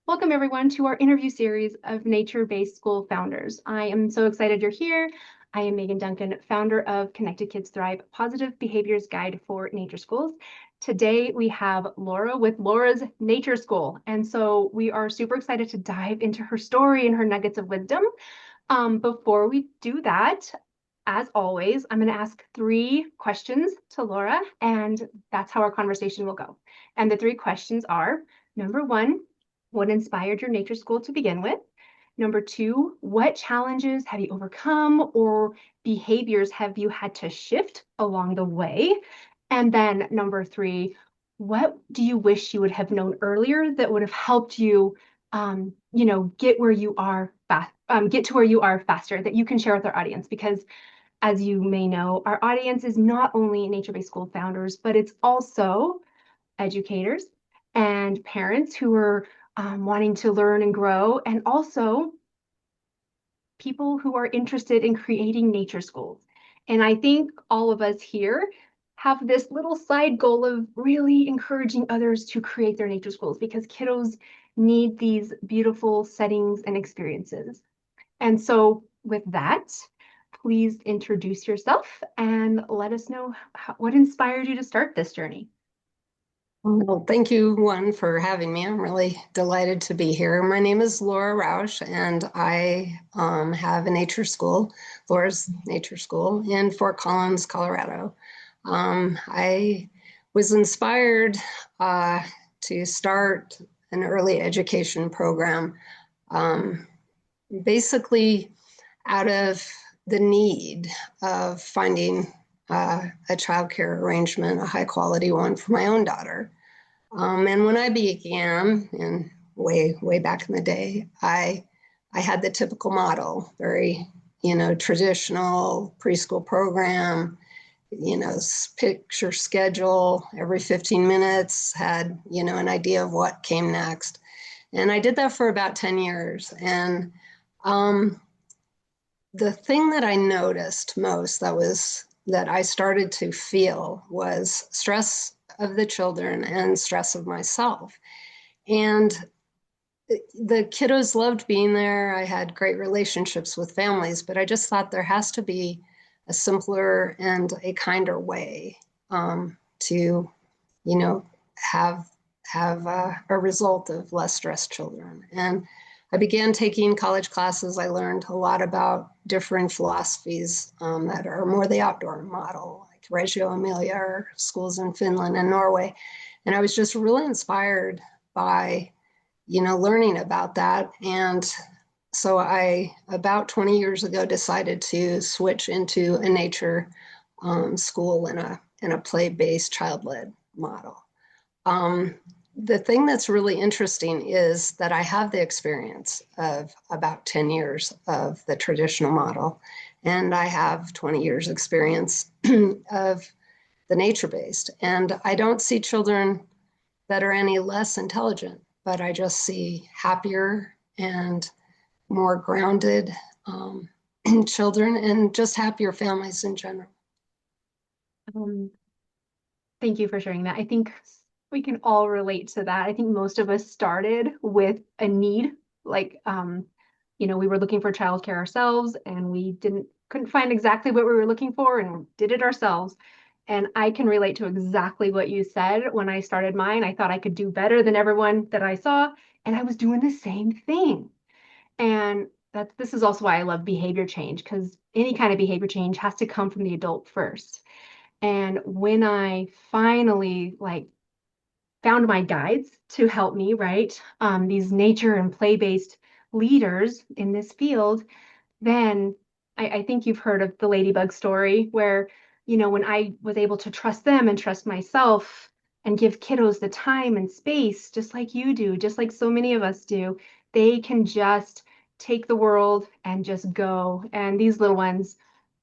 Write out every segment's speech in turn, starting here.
Welcome everyone to our interview series of nature-based school founders. I am so excited you're here. I am Meagan Duncan, founder of Connected Kids Thrive, Positive Behaviors Guide for Nature Schools. Today we have Laura with Laura's Nature School. And so we are super excited to dive into her story and her nuggets of wisdom. Before we do that, as always, I'm going to ask 3 questions to Laura, and that's how our conversation will go. And the 3 questions are, number 1, what inspired your nature school to begin with? Number 2, what challenges have you overcome or behaviors have you had to shift along the way? And then number 3, what do you wish you would have known earlier that would have helped you, get where you are get to where you are faster, that you can share with our audience? Because as you may know, our audience is not only nature-based school founders, but it's also educators and parents who are wanting to learn and grow, and also people who are interested in creating nature schools. And I think all of us here have this little side goal of really encouraging others to create their nature schools because kiddos need these beautiful settings and experiences. And so with that, please introduce yourself and let us know what inspired you to start this journey. Well, thank you, for having me. I'm really delighted to be here. My name is Laura Roush, and I have a nature school, Laura's Nature School, in Fort Collins, Colorado. I was inspired to start an early education program, basically out of the need of finding a childcare arrangement, a high quality one for my own daughter. And when I began, and way back in the day, I had the typical model, very, traditional preschool program, picture schedule every 15 minutes, had, an idea of what came next. And I did that for about 10 years. And the thing that I noticed most that I started to feel was stress of the children and stress of myself. And the kiddos loved being there. I had great relationships with families, but I just thought there has to be a simpler and a kinder way to, have a result of less stressed children. And I began taking college classes. I learned a lot about different philosophies that are more the outdoor model, like Reggio Emilia, or schools in Finland and Norway. And I was just really inspired by, learning about that. And so I, about 20 years ago, decided to switch into a nature school in a play-based, child-led model. The thing that's really interesting is that I have the experience of about 10 years of the traditional model, and I have 20 years experience of the nature-based. And I don't see children that are any less intelligent, but I just see happier and more grounded children and just happier families in general. Thank you for sharing that. I think we can all relate to that. I think most of us started with a need, like, we were looking for childcare ourselves and we couldn't find exactly what we were looking for and did it ourselves. And I can relate to exactly what you said. When I started mine, I thought I could do better than everyone that I saw, and I was doing the same thing. And this is also why I love behavior change, because any kind of behavior change has to come from the adult first. And when I finally found my guides to help me, right? These nature and play-based leaders in this field, then I think you've heard of the ladybug story where, when I was able to trust them and trust myself and give kiddos the time and space, just like you do, just like so many of us do, they can just take the world and just go. And these little ones,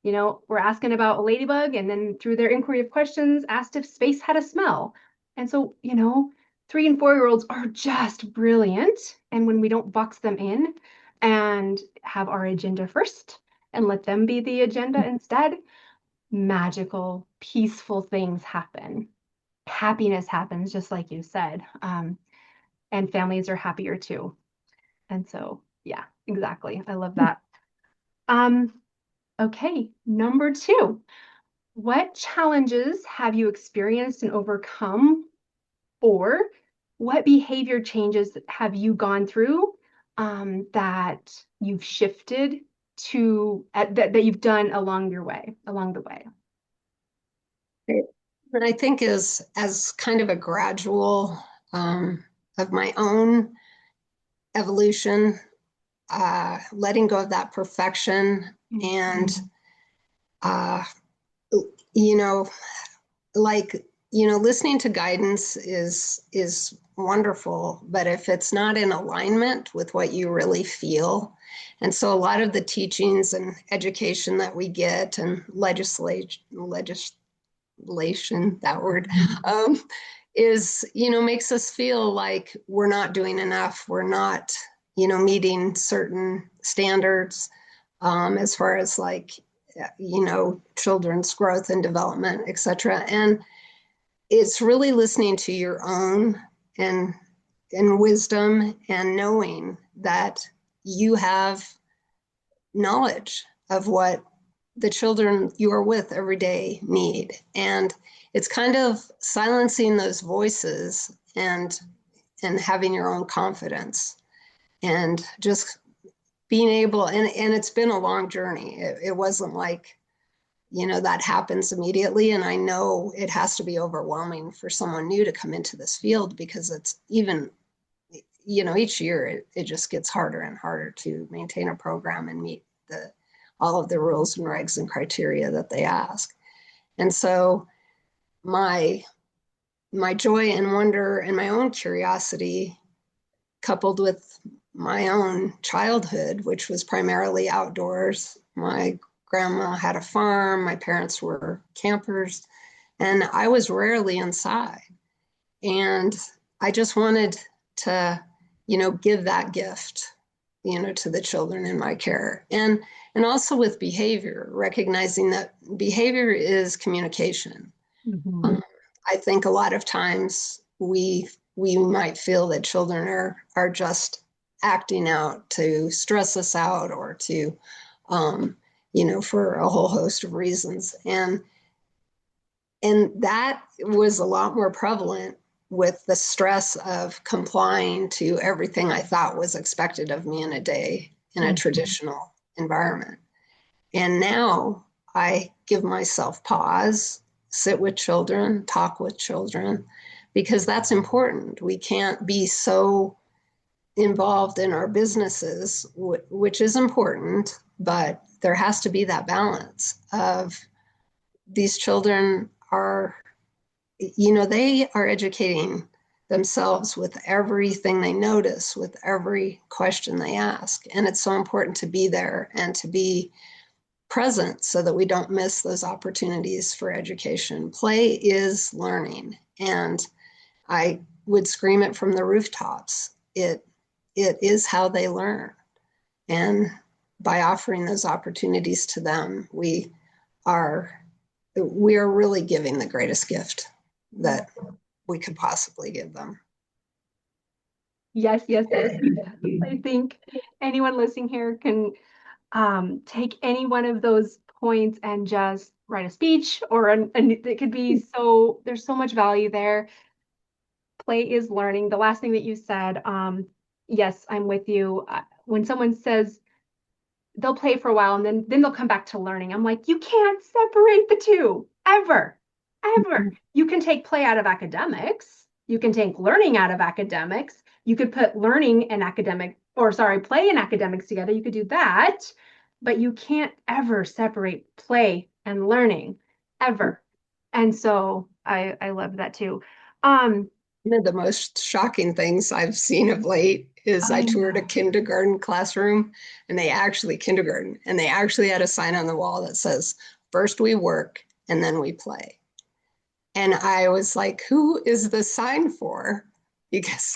were asking about a ladybug, and then through their inquiry of questions, asked if space had a smell. And so, 3 and 4-year-olds are just brilliant. And when we don't box them in and have our agenda first and let them be the agenda instead, magical, peaceful things happen. Happiness happens, just like you said. and families are happier too. And so, yeah, exactly. I love that. Um, okay, number two. What challenges have you experienced and overcome, or what behavior changes have you gone through that you've shifted that you've done along the way? And I think as kind of a gradual of my own evolution, letting go of that perfection and uh, you know, like, listening to guidance is wonderful, but if it's not in alignment with what you really feel, and so a lot of the teachings and education that we get and legislation, that word, is, makes us feel like we're not doing enough. We're not, meeting certain standards as far as like, children's growth and development, et cetera. And it's really listening to your own and wisdom and knowing that you have knowledge of what the children you are with every day need. And it's kind of silencing those voices and having your own confidence and just being able, and it's been a long journey. It wasn't like, that happens immediately. And I know it has to be overwhelming for someone new to come into this field because it's even, each year it just gets harder and harder to maintain a program and meet all of the rules and regs and criteria that they ask. And so my joy and wonder and my own curiosity, coupled with my own childhood, which was primarily outdoors. My grandma had a farm, my parents were campers, and I was rarely inside. And I just wanted to, give that gift, to the children in my care. And also with behavior, recognizing that behavior is communication. Mm-hmm. I think a lot of times we might feel that children are just acting out to stress us out or to for a whole host of reasons. And that was a lot more prevalent with the stress of complying to everything I thought was expected of me in a day in a traditional environment. And now I give myself pause, sit with children, talk with children, because that's important. We can't be so involved in our businesses, which is important, but there has to be that balance of these children are, they are educating themselves with everything they notice, with every question they ask. And it's so important to be there and to be present so that we don't miss those opportunities for education. Play is learning. And I would scream it from the rooftops. It is how they learn. And by offering those opportunities to them, we are really giving the greatest gift that we could possibly give them. Yes, yes, yes. I think anyone listening here can take any one of those points and just write a speech or it could be so, there's so much value there. Play is learning. The last thing that you said, yes, I'm with you. When someone says they'll play for a while and then they'll come back to learning, I'm like, you can't separate the two ever, ever. You can take play out of academics. You can take learning out of academics. You could put learning and play and academics together. You could do that, but you can't ever separate play and learning ever. And so I love that too. One of the most shocking things I've seen of late is I I toured a know. kindergarten classroom and they actually had a sign on the wall that says, first we work and then we play. And I was like, who is the sign for? Because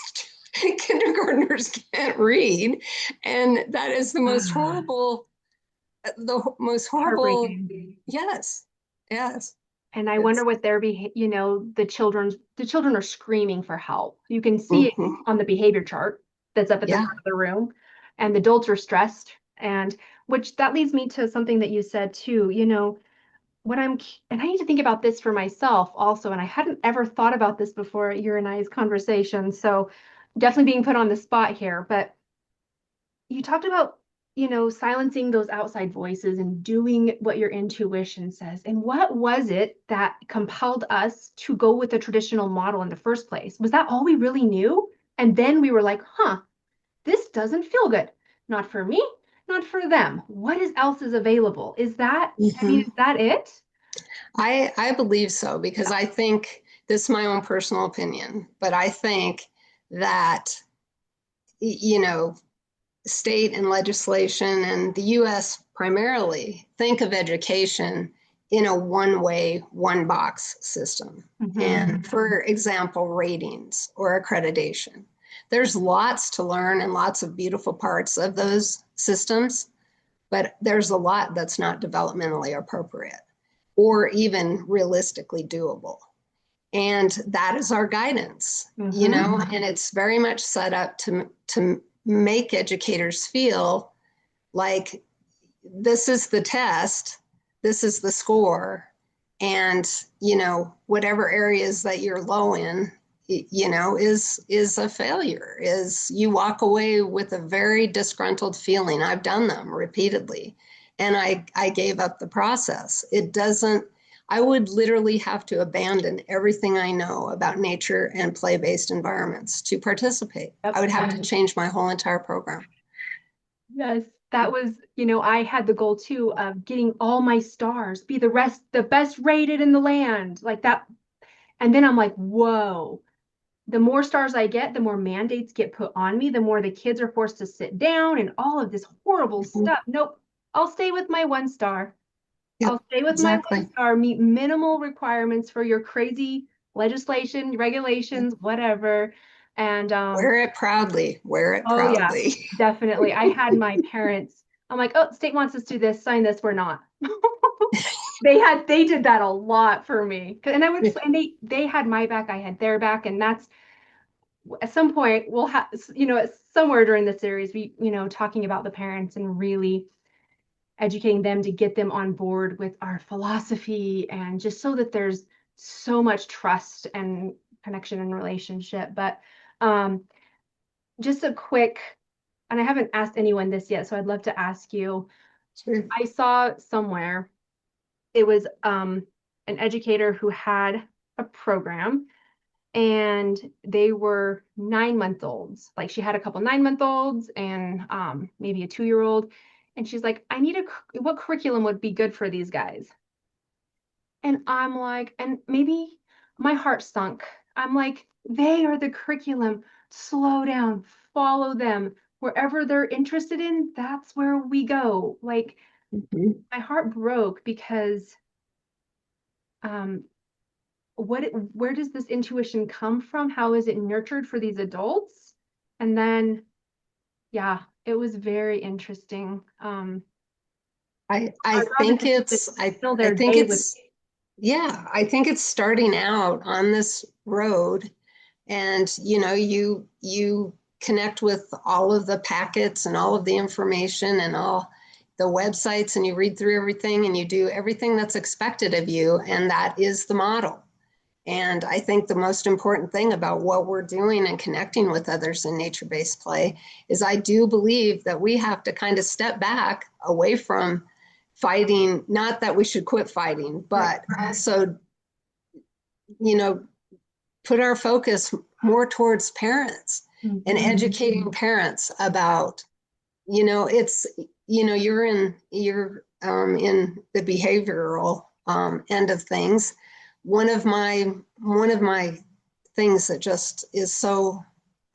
kindergartners can't read. And that is the most horrible, Heartbreaking. yes, yes. And I wonder It's, what the children are screaming for help. You can see it mhm. on the behavior chart that's up at the Yeah. front of the room, and the adults are stressed. And which that leads me to something that you said too, what and I need to think about this for myself also. And I hadn't ever thought about this before your and I's conversation. So definitely being put on the spot here. But you talked about, silencing those outside voices and doing what your intuition says. And what was it that compelled us to go with the traditional model in the first place? Was that all we really knew? And then we were like, huh, this doesn't feel good. Not for me, not for them. What else is available? Mhm. Is that it? I believe so because I think this is my own personal opinion, but I think that, you know, state and legislation and the US primarily think of education in a one way, one box system. Mhm. And for example, ratings or accreditation. There's lots to learn and lots of beautiful parts of those systems, but there's a lot that's not developmentally appropriate or even realistically doable. And that is our guidance, Mhm. and it's very much set up to make educators feel like this is the test, this is the score, and whatever areas that you're low in, is a failure. Is you walk away with a very disgruntled feeling. I've done them repeatedly, and I gave up the process. It doesn't. I would literally have to abandon everything I know about nature and play-based environments to participate. I Yep. would have to change my whole entire program. Yes, that was, I had the goal too of getting all my stars, be the best rated in the land, like that. And then I'm like, whoa, the more stars I get, the more mandates get put on me, the more the kids are forced to sit down and all of this horrible Mhm. stuff. Nope, I'll stay with my 1 star. Yep, I'll stay with my one exactly. star, meet minimal requirements for your crazy legislation, Yep. regulations, whatever. And Wear it proudly. Wear it oh yeah, proudly. definitely. I had my parents, I'm like, oh, state wants us to do this, sign this, we're not. They did that a lot for me. And I would and they had my back, I had their back, and that's at some point we'll have, somewhere during the series, we, talking about the parents and really educating them to get them on board with our philosophy and just so that there's so much trust and connection and relationship. But um, just a quick, and I haven't asked anyone this yet, so I'd love to ask you. Sure. I saw somewhere it was an educator who had a program and they were 9 month olds. Like she had a couple 9 month olds and maybe a 2 year old. And she's like, what curriculum would be good for these guys? And I'm like, and maybe my heart sunk. I'm like, they are the curriculum. Slow down, follow them. Wherever they're interested in, that's where we go. Like, Mhm. my heart broke because um, where does this intuition come from? How is it nurtured for these adults? And then, yeah, it was very interesting. I Our job is think to it's fill I their think day with. it's yeah, I think it's starting out on this road, and you connect with all of the packets and all of the information and all the websites, and you read through everything and you do everything that's expected of you, and that is the model. And I think the most important thing about what we're doing and connecting with others in nature-based play is I do believe that we have to kind of step back away from fighting, not that we should quit fighting, Right. but also, you know, put our focus more towards parents and Mhm. educating parents about, it's, you're in the behavioral end of things. One of my things that just is so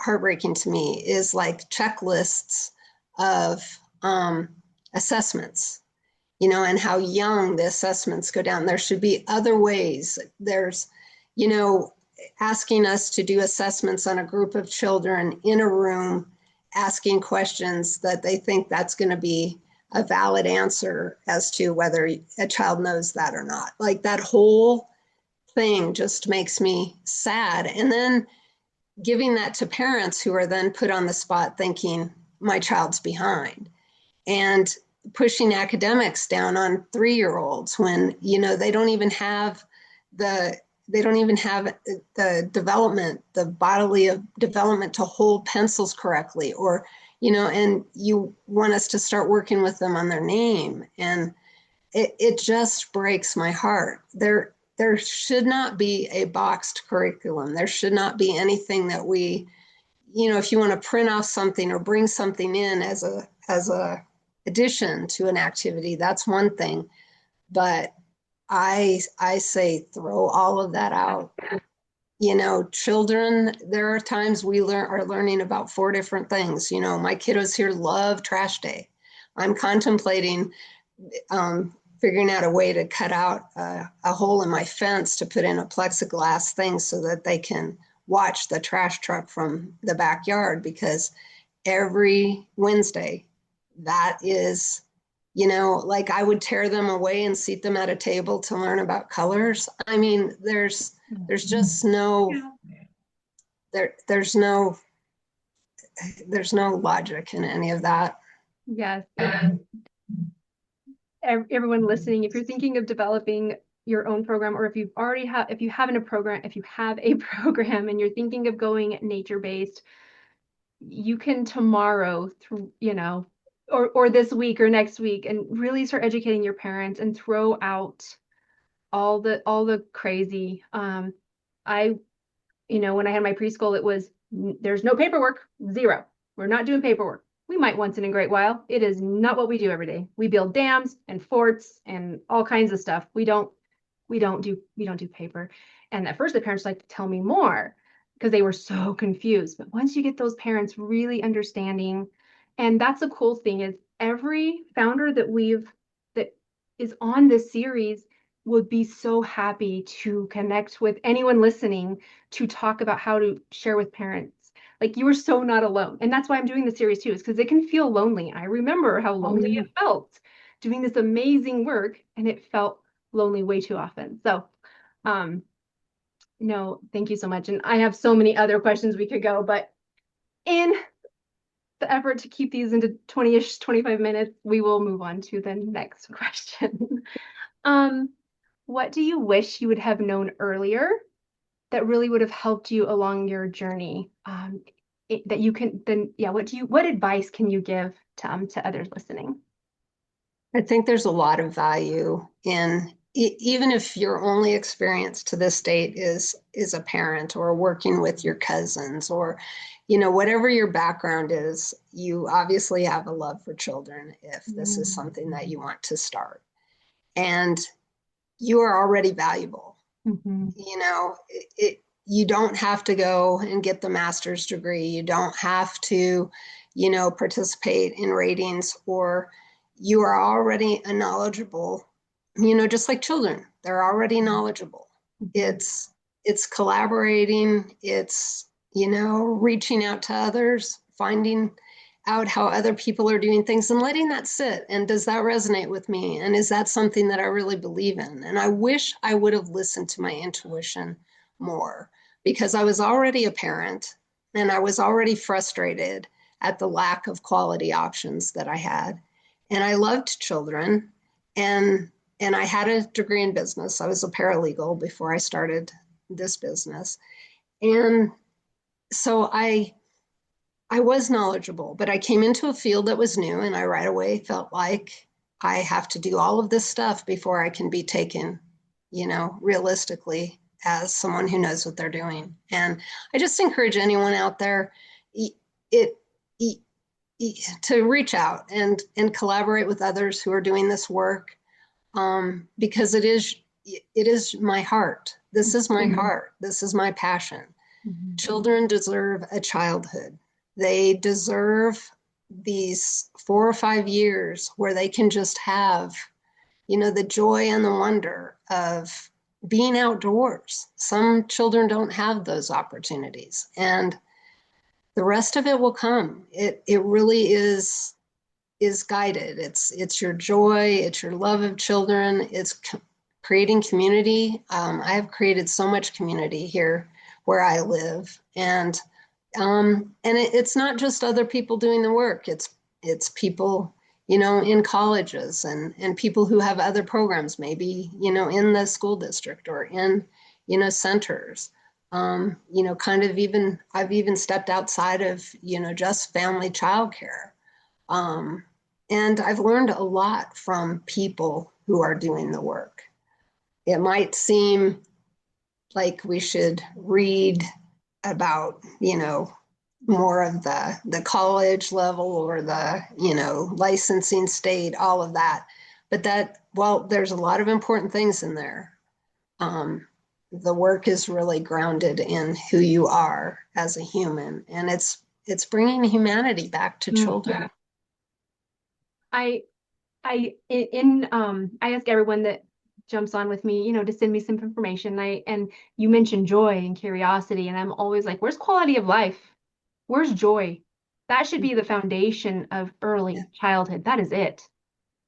heartbreaking to me is like checklists of assessments, and how young the assessments go down. There should be other ways. There's, you know, asking us to do assessments on a group of children in a room, asking questions that they think that's going to be a valid answer as to whether a child knows that or not. Like that whole thing just makes me sad. And then giving that to parents who are then put on the spot thinking my child's behind, and pushing academics down on 3-year-olds when, you know, they don't even have the development, the bodily development to hold pencils correctly, or, you know, and you want us to start working with them on their name. And it just breaks my heart. There should not be a boxed curriculum. There should not be anything that we, you know, if you want to print off something or bring something in as a addition to an activity, that's one thing. But I say throw all of that out. You know, children, there are times we are learning about 4 different things. You know, my kiddos here love trash day. I'm contemplating figuring out a way to cut out a hole in my fence to put in a plexiglass thing so that they can watch the trash truck from the backyard, because every Wednesday, that is, you know, like I would tear them away and seat them at a table to learn about colors. I mean, there's just no, there's no logic in any of that. Yes. Everyone listening, if you're thinking of developing your own program, or if you have a program and you're thinking of going nature-based, you can tomorrow, through, you know, or this week or next week, and really start educating your parents and throw out all the crazy. I, you know, when I had my preschool, it was there's no paperwork, 0. We're not doing paperwork. We might once in a great while. It is not what we do every day. We build dams and forts and all kinds of stuff. We don't do paper. And at first the parents like to tell me more because they were so confused. But once you get those parents really understanding, and that's the cool thing, is every founder that is on this series would be so happy to connect with anyone listening to talk about how to share with parents. Like, you are so not alone. And that's why I'm doing the series too, is because it can feel lonely. I remember how lonely it felt doing this amazing work, and it felt lonely way too often. So, no, thank you so much. And I have so many other questions we could go, but in the effort to keep these into 20-ish, 25 minutes, we will move on to the next question. What do you wish you would have known earlier that really would have helped you along your journey? That you can then, yeah, what advice can you give to others listening? I think there's a lot of value in, even if your only experience to this date is a parent or working with your cousins, or, you know, whatever your background is, you obviously have a love for children if this is something that you want to start. And you are already valuable. Mm-hmm. You know, you don't have to go and get the master's degree. You don't have to, you know, participate in ratings, or you are already a knowledgeable, you know, just like children, they're already knowledgeable. It's collaborating, it's, you know, reaching out to others, finding out how other people are doing things and letting that sit. And does that resonate with me? And is that something that I really believe in? And I wish I would have listened to my intuition more, because I was already a parent and I was already frustrated at the lack of quality options that I had. And I loved children, and I had a degree in business. I was a paralegal before I started this business. And so I was knowledgeable, but I came into a field that was new, and I right away felt like I have to do all of this stuff before I can be taken, you know, realistically as someone who knows what they're doing. And I just encourage anyone out there to reach out and collaborate with others who are doing this work, because it is my heart. This is my heart. This is my passion. Mm-hmm. Children deserve a childhood. They deserve these 4 or 5 years where they can just have, you know, the joy and the wonder of being outdoors. Some children don't have those opportunities, and the rest of it will come. It really is is guided. It's your joy, it's your love of children, it's creating community. I have created so much community here where I live, and it's not just other people doing the work. It's people, in colleges and people who have other programs, maybe, in the school district or in, centers. Kind of even, I've even stepped outside of, just family childcare. Um, and I've learned a lot from people who are doing the work. It might seem like we should read about, more of the college level or the, licensing state, all of that. But there's a lot of important things in there. The work is really grounded in who you are as a human, and it's bringing humanity back to children. I I ask everyone that jumps on with me, to send me some information. And you mentioned joy and curiosity, and I'm always like, where's quality of life? Where's joy? That should be the foundation of Yeah. early childhood. That is it.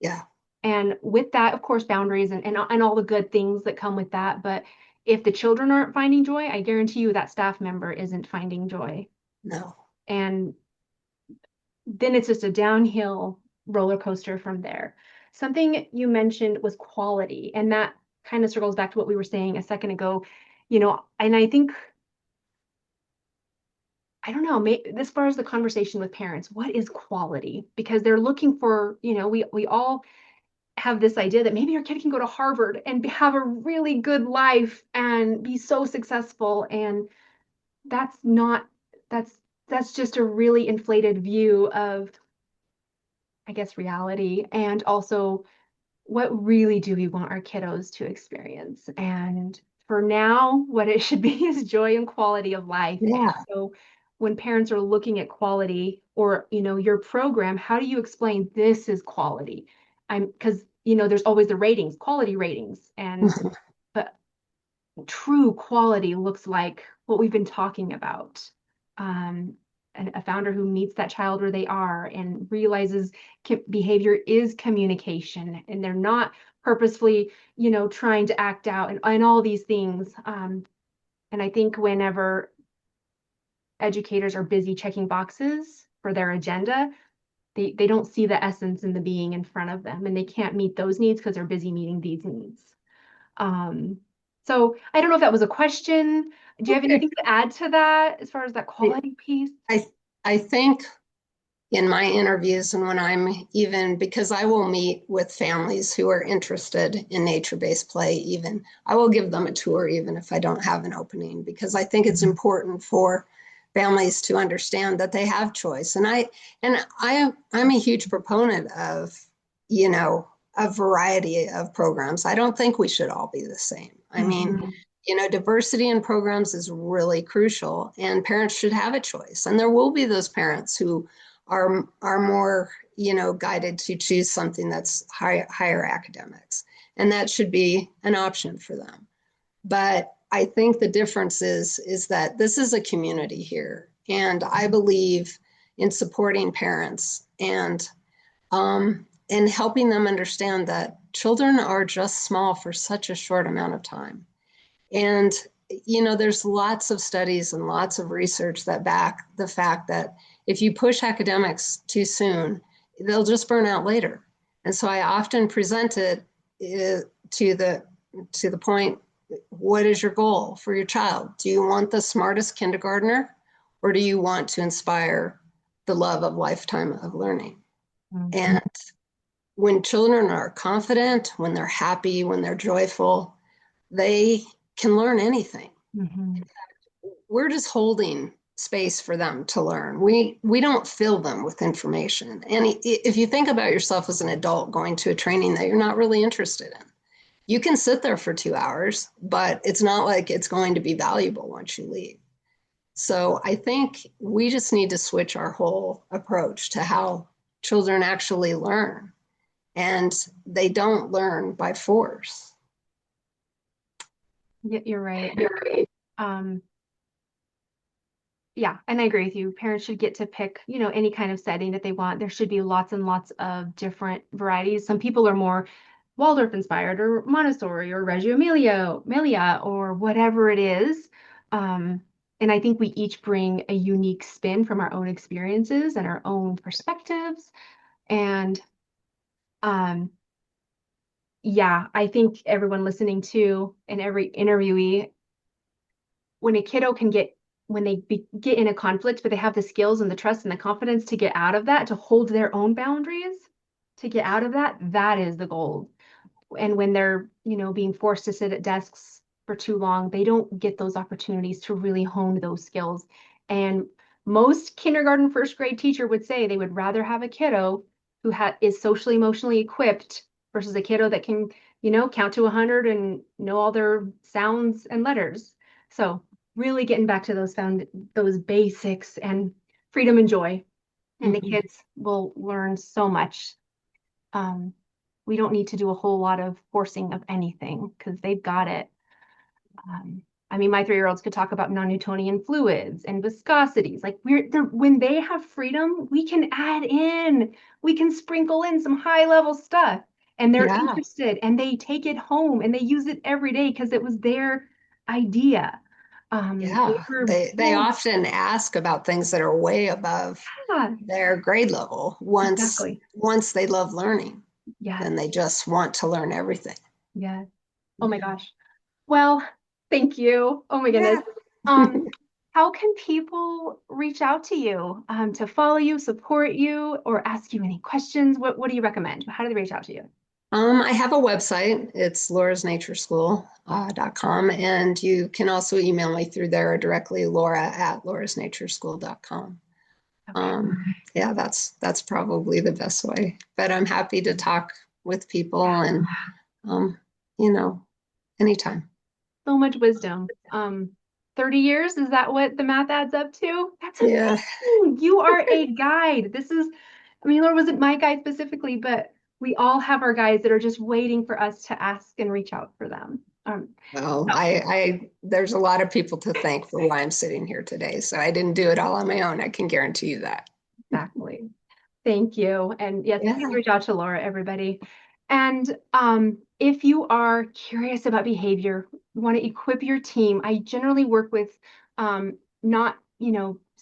Yeah. And with that, of course, boundaries and all the good things that come with that. But if the children aren't finding joy, I guarantee you that staff member isn't finding joy. No. And then it's just a downhill roller coaster from there. Something you mentioned was quality, and that kind of circles back to what we were saying a second ago, and I think, I don't know, as far as the conversation with parents, what is quality? Because they're looking for, we all have this idea that maybe our kid can go to Harvard and have a really good life and be so successful. And that's not, that's just a really inflated view of, I guess, reality. And also, what really do we want our kiddos to experience? And for now, what it should be is joy and quality of life. And Yeah. so when parents are looking at quality or, your program, how do you explain this is quality? Because, there's always the ratings, quality ratings. But true quality looks like what we've been talking about. Um, a founder who meets that child where they are and realizes behavior is communication, and they're not purposefully, trying to act out and all these things. And I think whenever educators are busy checking boxes for their agenda, they don't see the essence in the being in front of them, and they can't meet those needs because they're busy meeting these needs. Um, so I don't know if that was a question. Do you have Okay. anything to add to that as far as that quality piece? I I think in my interviews and when I'm even, because I will meet with families who are interested in nature-based play, even I will give them a tour even if I don't have an opening, because I think it's important for families to understand that they have choice. I'm a huge proponent of, a variety of programs. I don't think we should all be the same. I mean, Mhm. diversity in programs is really crucial, and parents should have a choice. And there will be those parents who are more, guided to choose something that's higher academics, and that should be an option for them. But I think the difference is that this is a community here, and I believe in supporting parents and helping them understand that children are just small for such a short amount of time. And, there's lots of studies and lots of research that back the fact that if you push academics too soon, they'll just burn out later. And so I often present it to the point, what is your goal for your child? Do you want the smartest kindergartner, or do you want to inspire the love of lifetime of learning? Mhm. And when children are confident, when they're happy, when they're joyful, they can learn anything. Mhm. We're just holding space for them to learn. We don't fill them with information. And if you think about yourself as an adult going to a training that you're not really interested in, you can sit there for 2 hours, but it's not like it's going to be valuable once you leave. So I think we just need to switch our whole approach to how children actually learn. And they don't learn by force. You're right. Um, Yeah, and I agree with you. Parents should get to pick, any kind of setting that they want. There should be lots and lots of different varieties. Some people are more Waldorf inspired or Montessori or Reggio Emilia or whatever it is. Um, and I think we each bring a unique spin from our own experiences and our own perspectives. And um, yeah, I think everyone listening to and every interviewee, when a kiddo can get when they get in a conflict, but they have the skills and the trust and the confidence to get out of that, to hold their own boundaries, to get out of that, that is the gold. And when they're, being forced to sit at desks for too long, they don't get those opportunities to really hone those skills. And most kindergarten, first grade teacher would say they would rather have a kiddo who is socially emotionally equipped versus a kiddo that can, count to 100 and know all their sounds and letters. So really getting back to those basics and freedom and joy, and the Mhm. kids will learn so much. um, we don't need to do a whole lot of forcing of anything because they've got it. Um, I mean, my 3-year-olds could talk about non-Newtonian fluids and viscosities. Like when they have freedom, we can sprinkle in some high level stuff, and they're Yeah, interested and they take it home and they use it every day because it was their idea. They yeah. were They bold. often ask about things that are way above Yeah, their grade level. exactly. Once they love learning, Yes, then they just want to learn everything. yes. Oh my Yeah. gosh. Well, thank you. Oh my goodness. Yeah. Um, how can people reach out to you, to follow you, support you, or ask you any questions? What do you recommend? How do they reach out to you? I have a website. It's laurasnatureschool.com, and you can also email me through there directly, laura@laurasnatureschool.com. Okay. Yeah, that's probably the best way. But I'm happy to talk with people and um, you know, anytime. So much wisdom. 30 years, is that what the math adds up to? That's Yeah. amazing. You are a guide. I mean, Laura wasn't my guide specifically, but we all have our guides that are just waiting for us to ask and reach out for them. Well, So there's a lot of people to thank for why I'm sitting here today. So I didn't do it all on my own. I can guarantee you that. exactly. Thank you. And yes, please Yeah. reach out to Laura, everybody. And if you are curious about behavior, you want to equip your team, I generally work with not,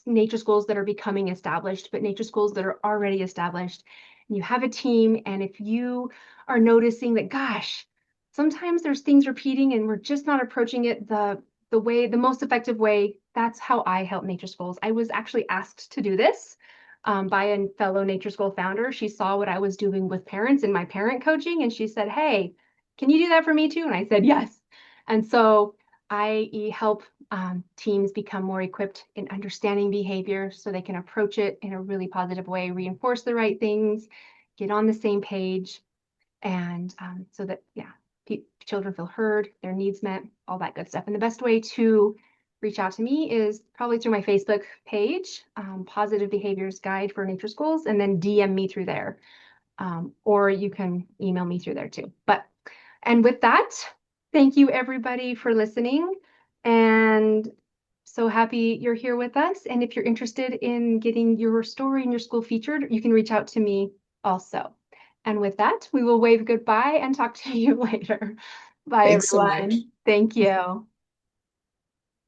nature schools that are becoming established, but nature schools that are already established. And you have a team, and if you are noticing that, gosh, sometimes there's things repeating and we're just not approaching it the most effective way, that's how I help nature schools. I was actually asked to do this by a fellow nature school founder. She saw what I was doing with parents in my parent coaching, and she said, "Hey, can you do that for me too?" And I said, "Yes." And so I help teams become more equipped in understanding behavior so they can approach it in a really positive way, reinforce the right things, get on the same page, and so that, yeah, children feel heard, their needs met, all that good stuff. And the best way to reach out to me is probably through my Facebook page, Positive Behaviors Guide for Nature Schools, and then DM me through there. Or you can email me through there too. And with that, thank you everybody for listening. And so happy you're here with us. And if you're interested in getting your story and your school featured, you can reach out to me also. And with that, we will wave goodbye and talk to you later. Bye, Thanks so much. everyone. Thank you.